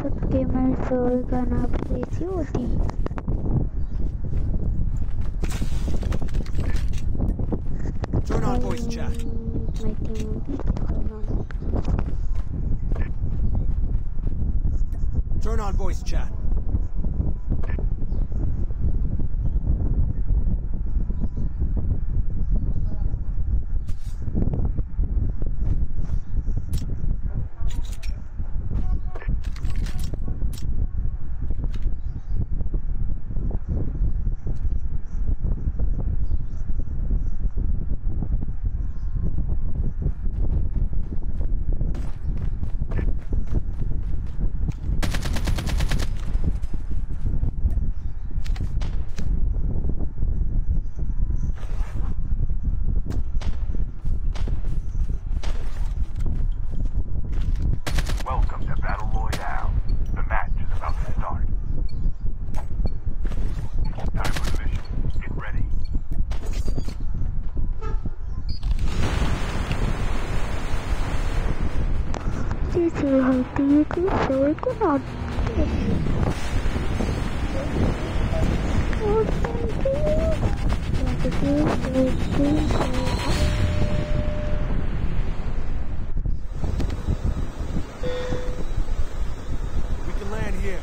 Assult Gamer so we're gonna play COD. Turn on voice chat. My team hold on. Turn on voice chat. We can land here.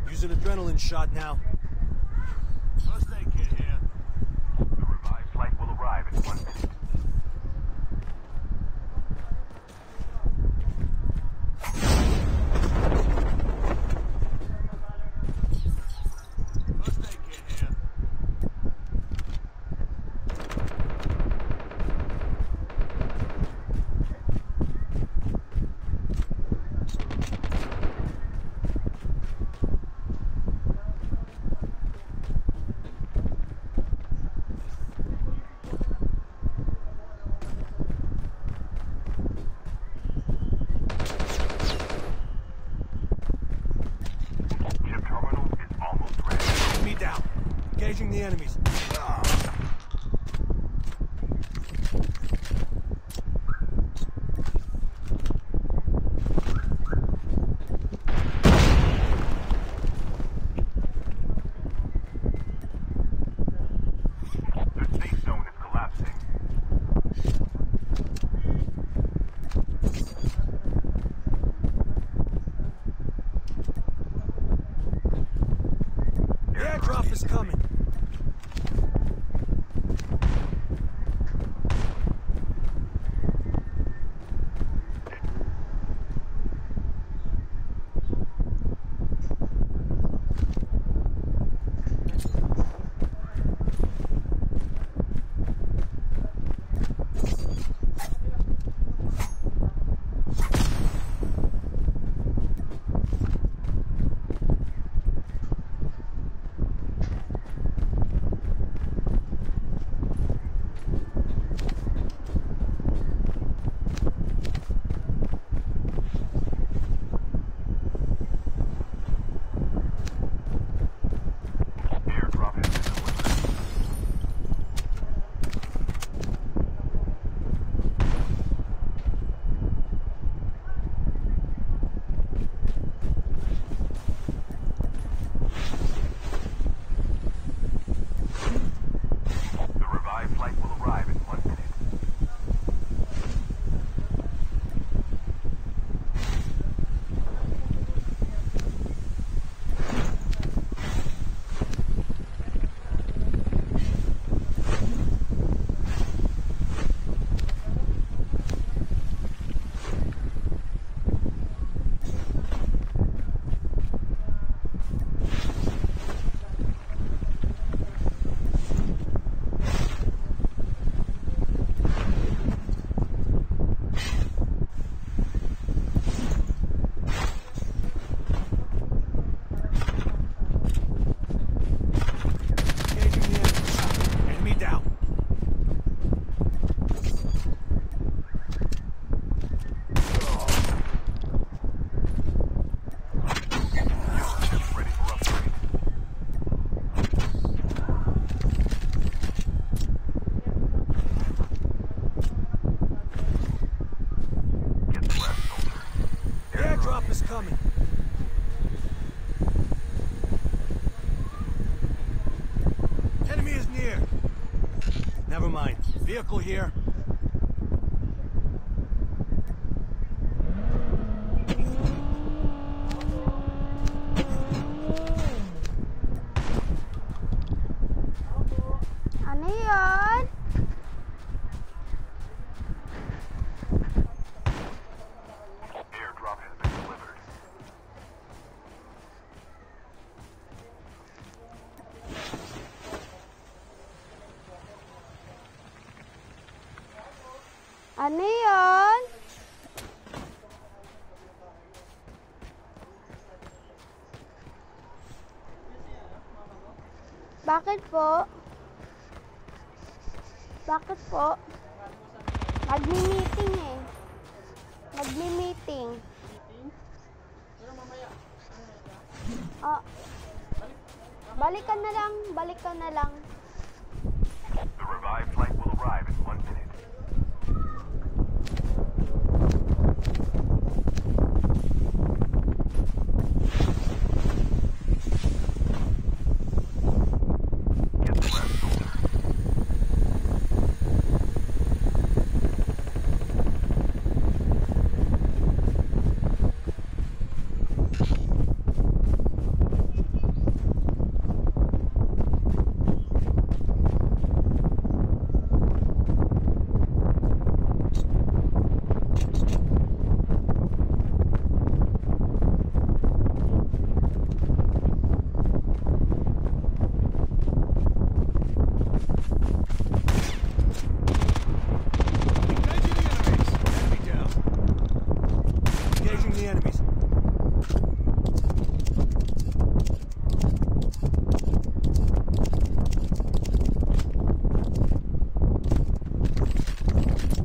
Use an adrenaline shot now. First aid kit here. The revived flight will arrive in 1 minute. First aid kit here. Engaging the enemies. The safe zone is collapsing. The airdrop is coming. Never mind. Vehicle here. Ano yun? Airdrop has been delivered. Ano yun? Bakit po? Bakit po? Magmi-meeting eh. Magmi-meeting. Oh. Balikan na lang. Balikan na lang. The revived flight will arrive in 1 minute. Get the rest, soldier. Engaging the enemies.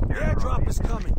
The airdrop is coming.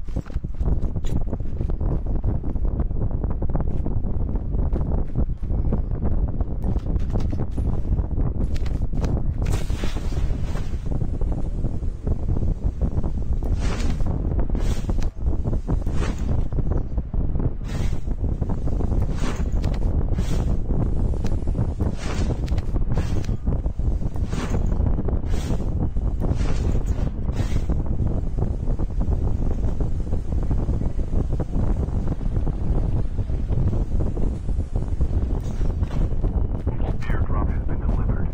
Airdrop has been delivered.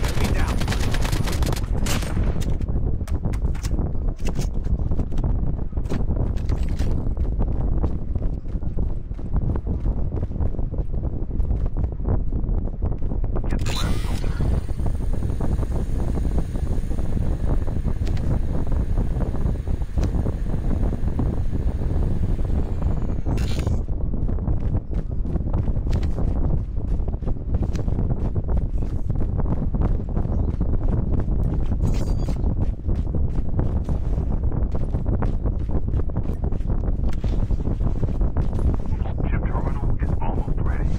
Enemy down. Get the rest, soldier. Ship terminal is almost ready.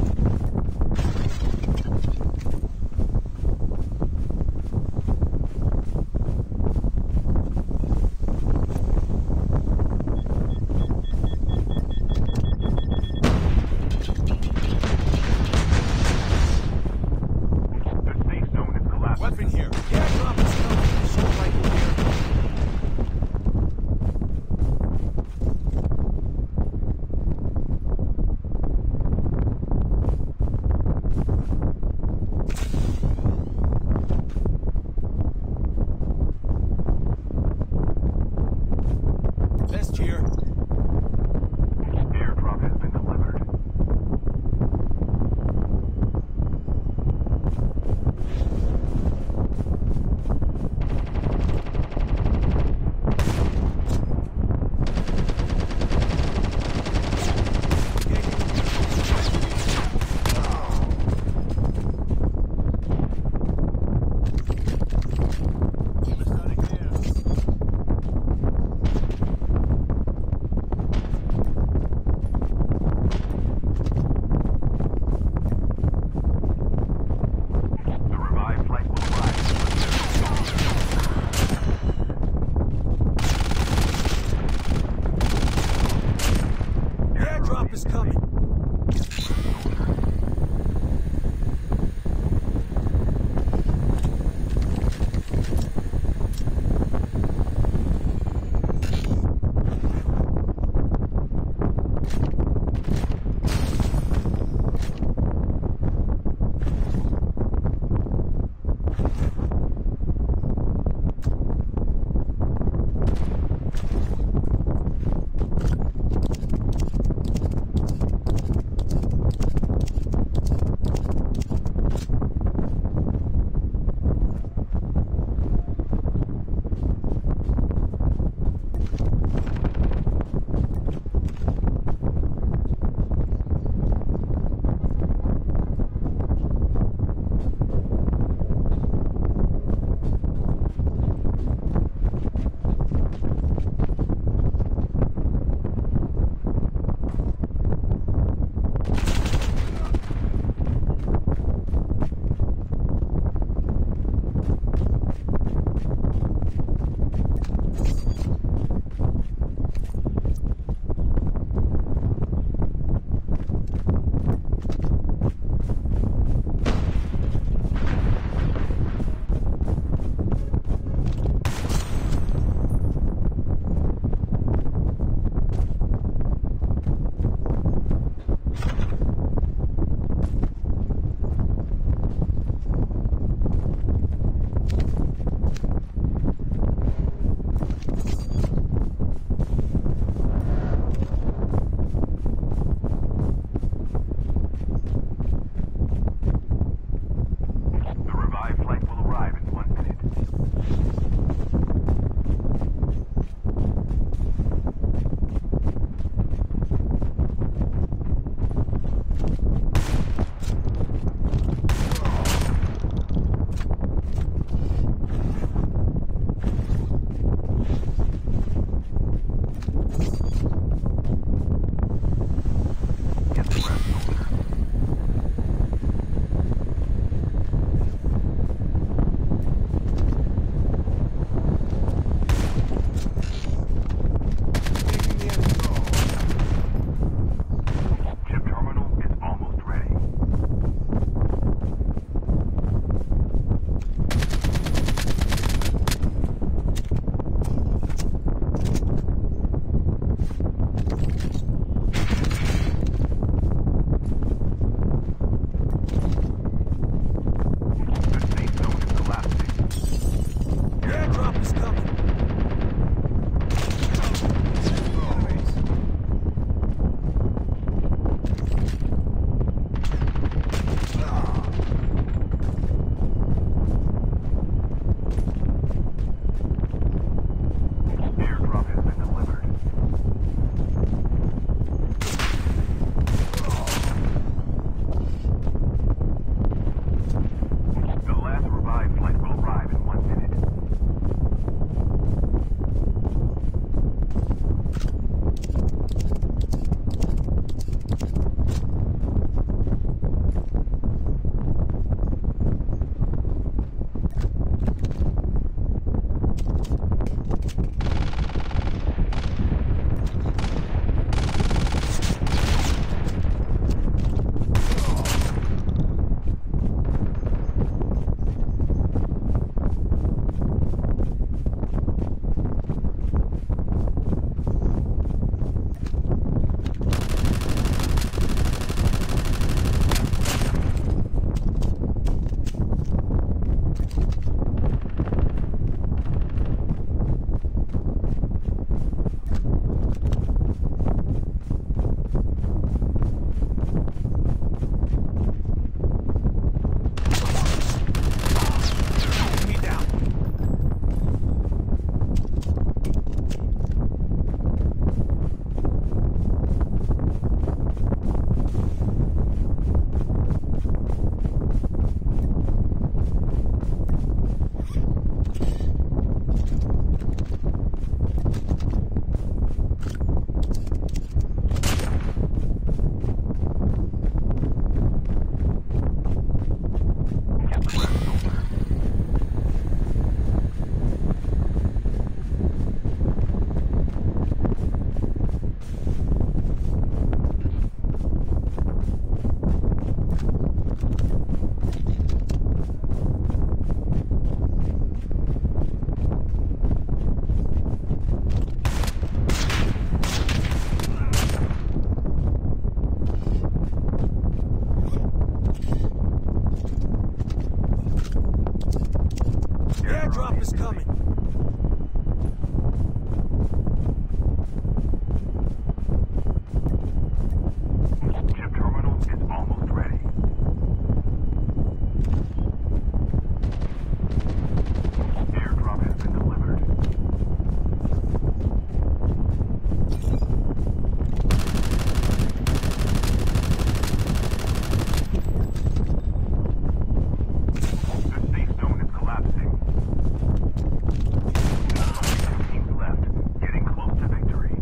The safe zone is collapsing. Weapon here. The airdrop is coming. Assault rifle here. Vest here. Airdrop has been delivered. The revived Airdrop is coming. Chip terminal is almost ready. Airdrop has been delivered. The safe zone is collapsing. Teams left, getting close to victory.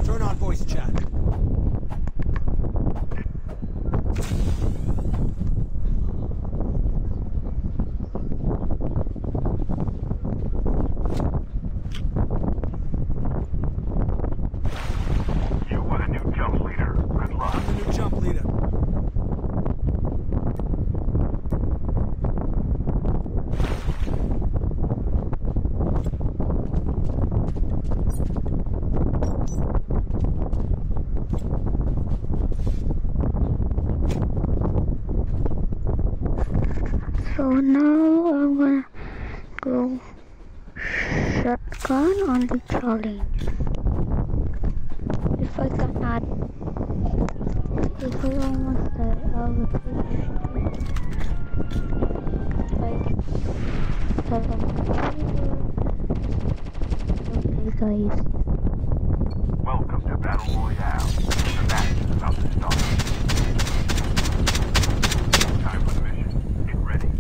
Turn on voice chat. You are the new jump leader. Good luck. I'm the new jump leader. So now I'm gonna go shotgun on the challenge. If I cannot, if I almost die, I will push like 7. Okay guys. Welcome to Battle Royale. The match is about to start. Time for the mission. Get ready.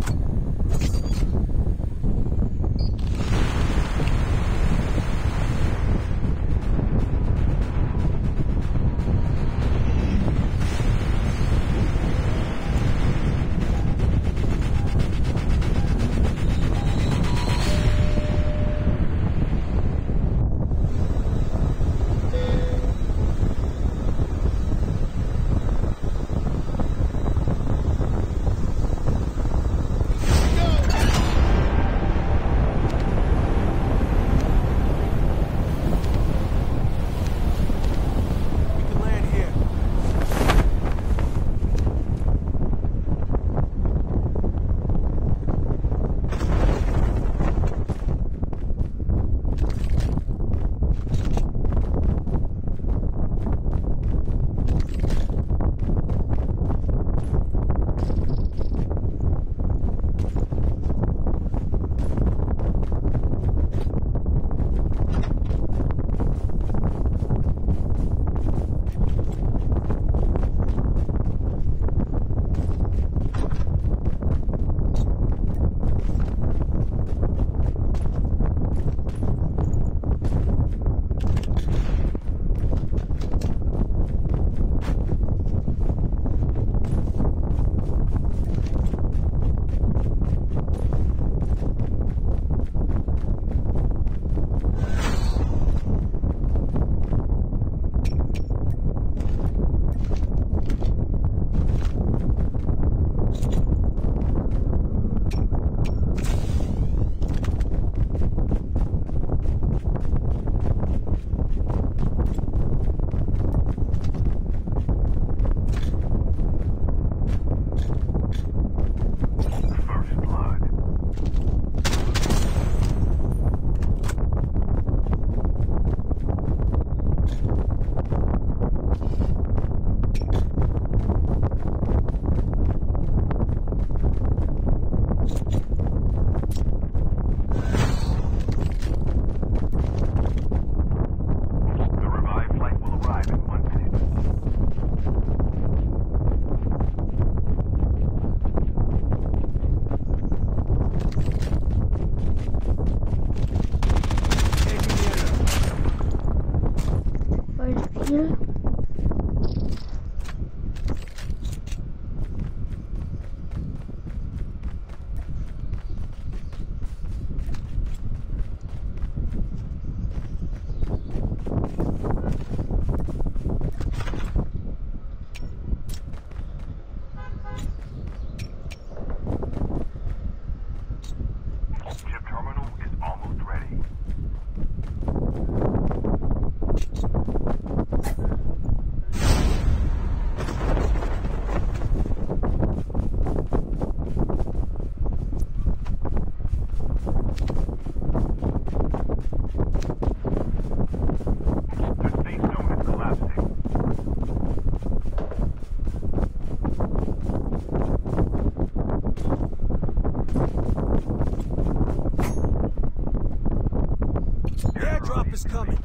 Airdrop is coming.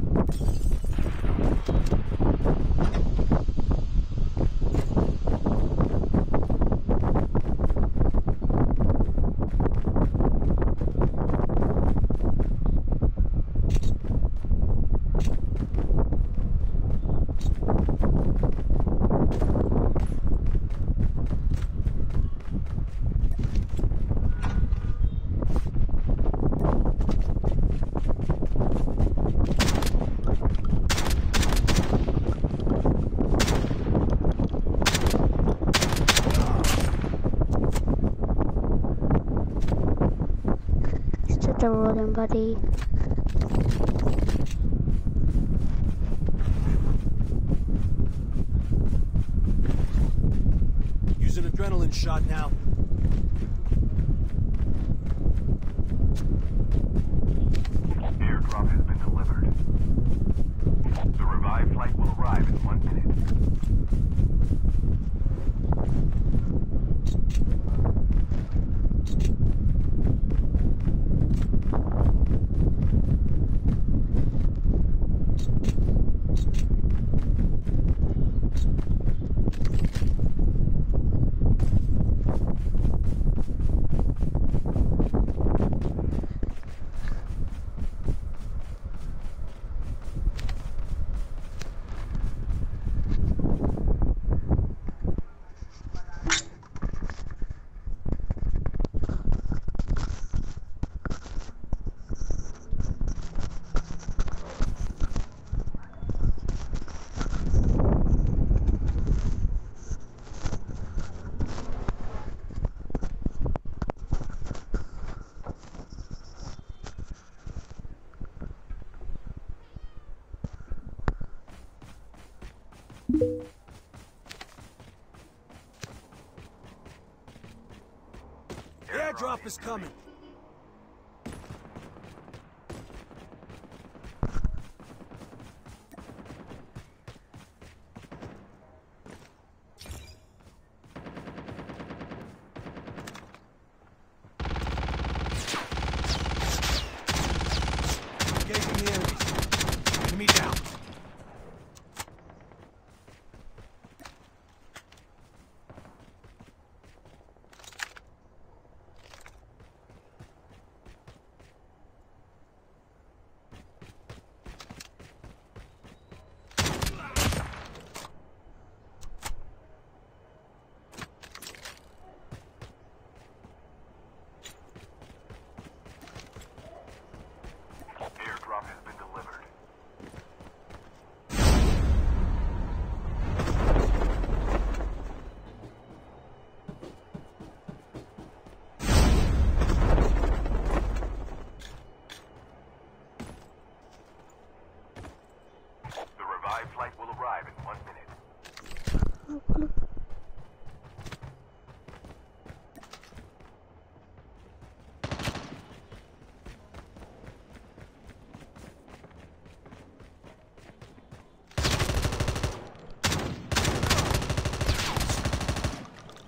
Such a rolling buddy. Use an adrenaline shot now. Airdrop has been delivered. The revived flight will arrive in 1 minute. Airdrop is coming. Engaging the enemies. Enemy down. Airdrop has been delivered. The revived flight will arrive in 1 minute.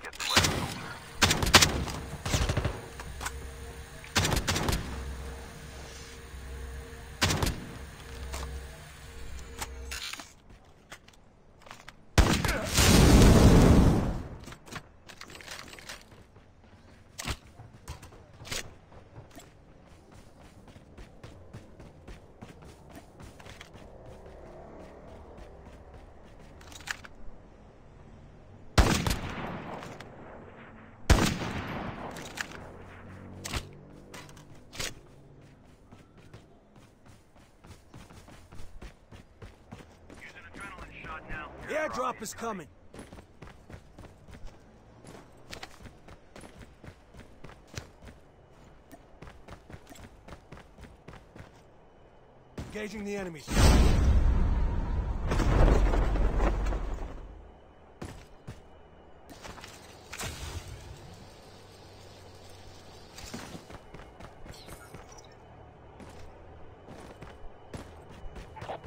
Get the left shoulder. Use an adrenaline shot now. Airdrop is coming. Engaging the enemies.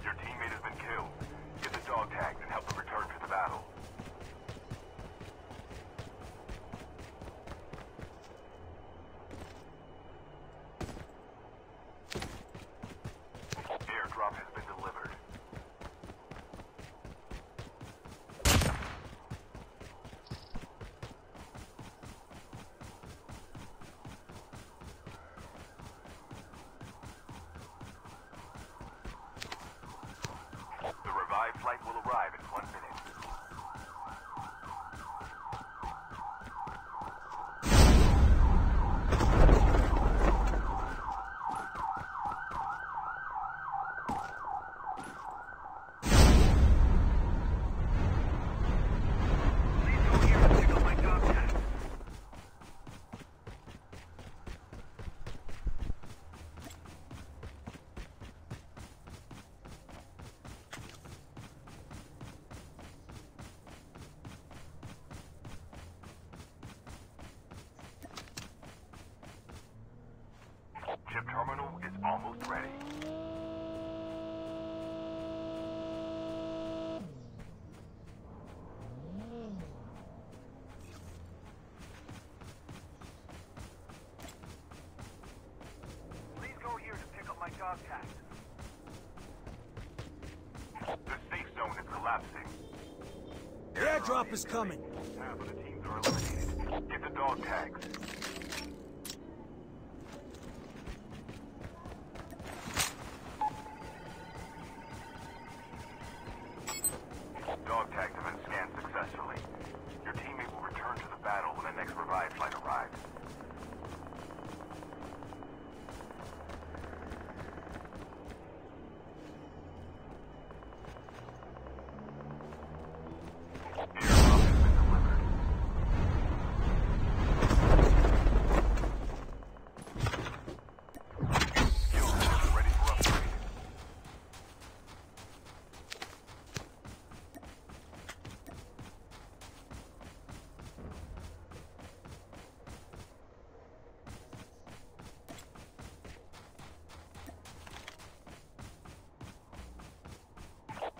Your teammate has been killed. Get the dog tags and help them return to the battle. Airdrop dog tags. The safe zone is collapsing. The airdrop is coming. Half of the teams are eliminated. Get the dog tags. Dog tags have been scanned successfully. Your teammate will return to the battle when the next revive flight arrives.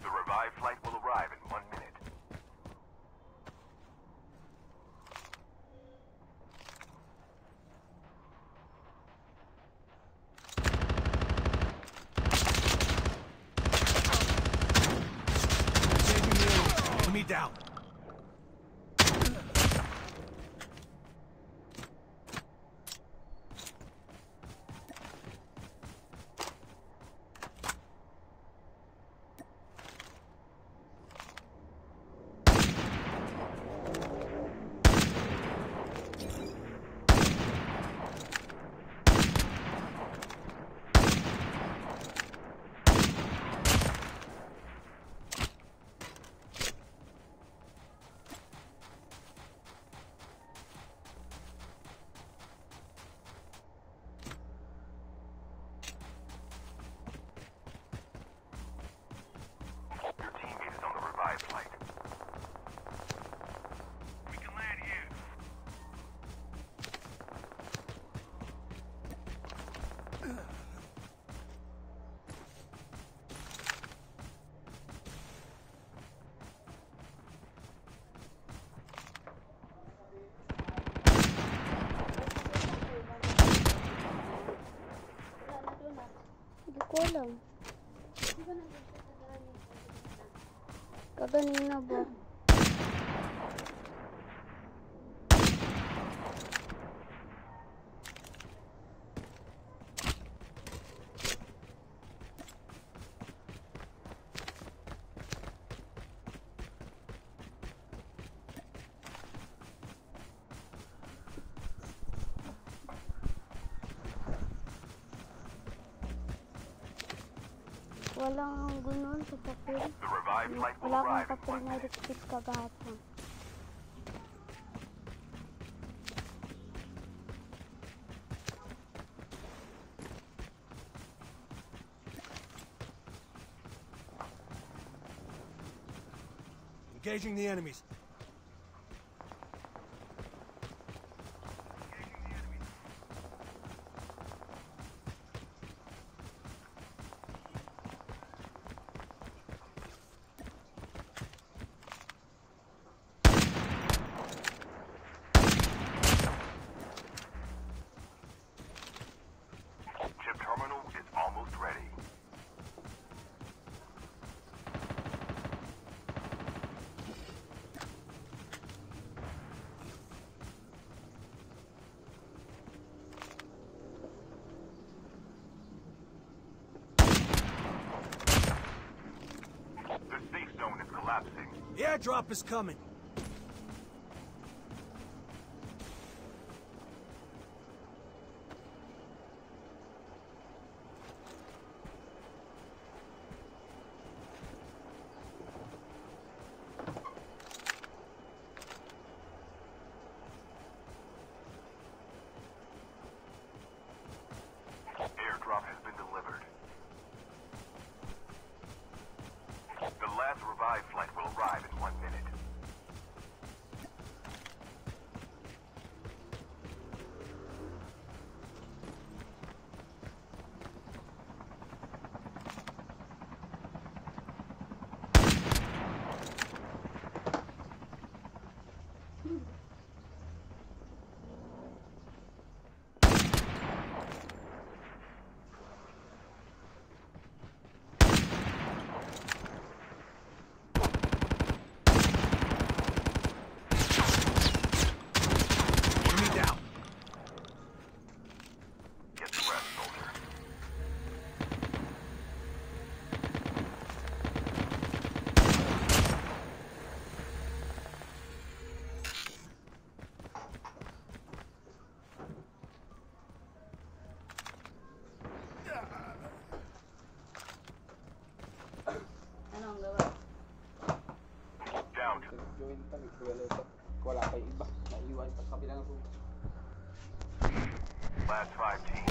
The revived flight will arrive in 1 minute. Taking the enemy. Enemy down. Your teammate is on the revived flight. We can land here. Hindi ko alam. Kaganina ba? Walang gunon sa papel. The revived flight will Wala arrive akong in papel 1 na minute. repeat kagahapon. Engaging the enemies. Chip terminal is almost ready. The safe zone is collapsing. The airdrop is coming. Airdrop has been delivered. The last revived flight will arrive in 1 minute. Last 5 teams.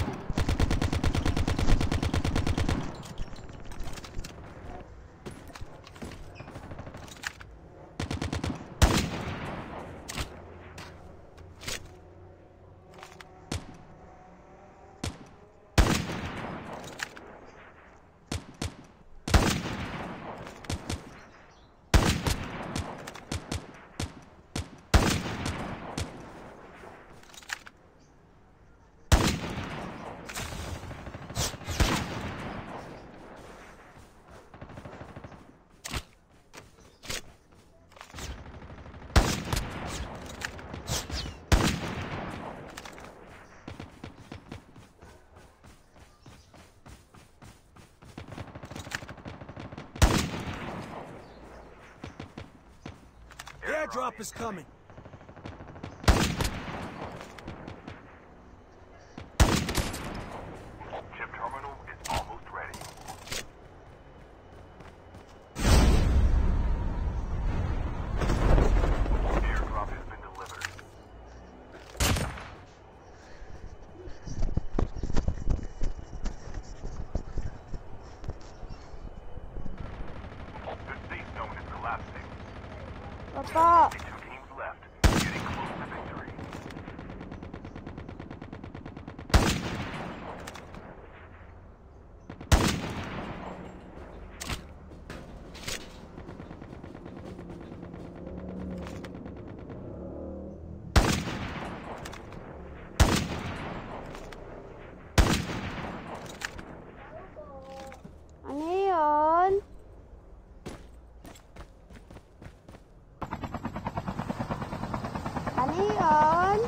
Airdrop is coming. Chip terminal is almost ready. Airdrop has been delivered. The safe zone is collapsing. Bapak. 2 teams left, getting close to victory. Ano yun? Ano yun?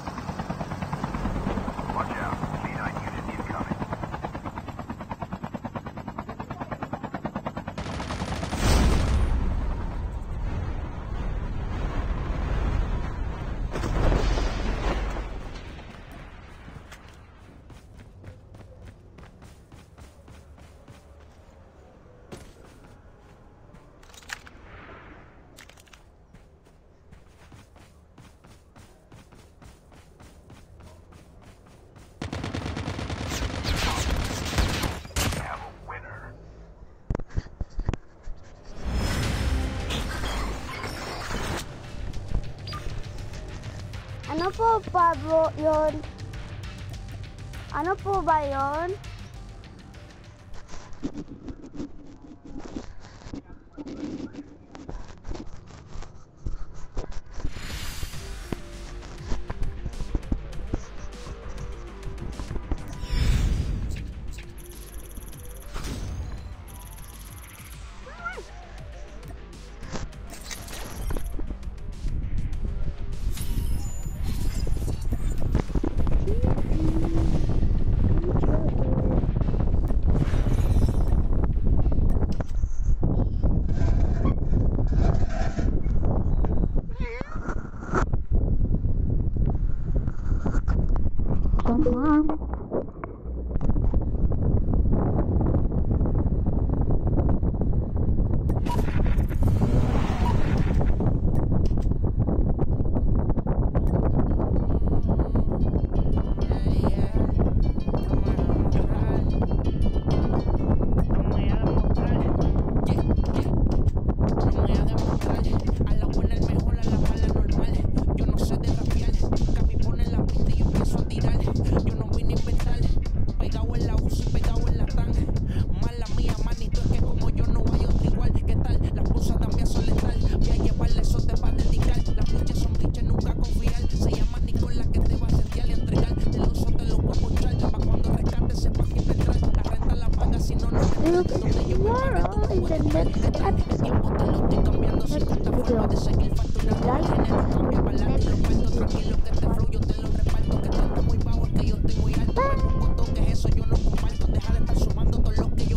Watch out, C9 unit incoming. Have a winner. Ano po ba yun? Ano po ba yun? Come on.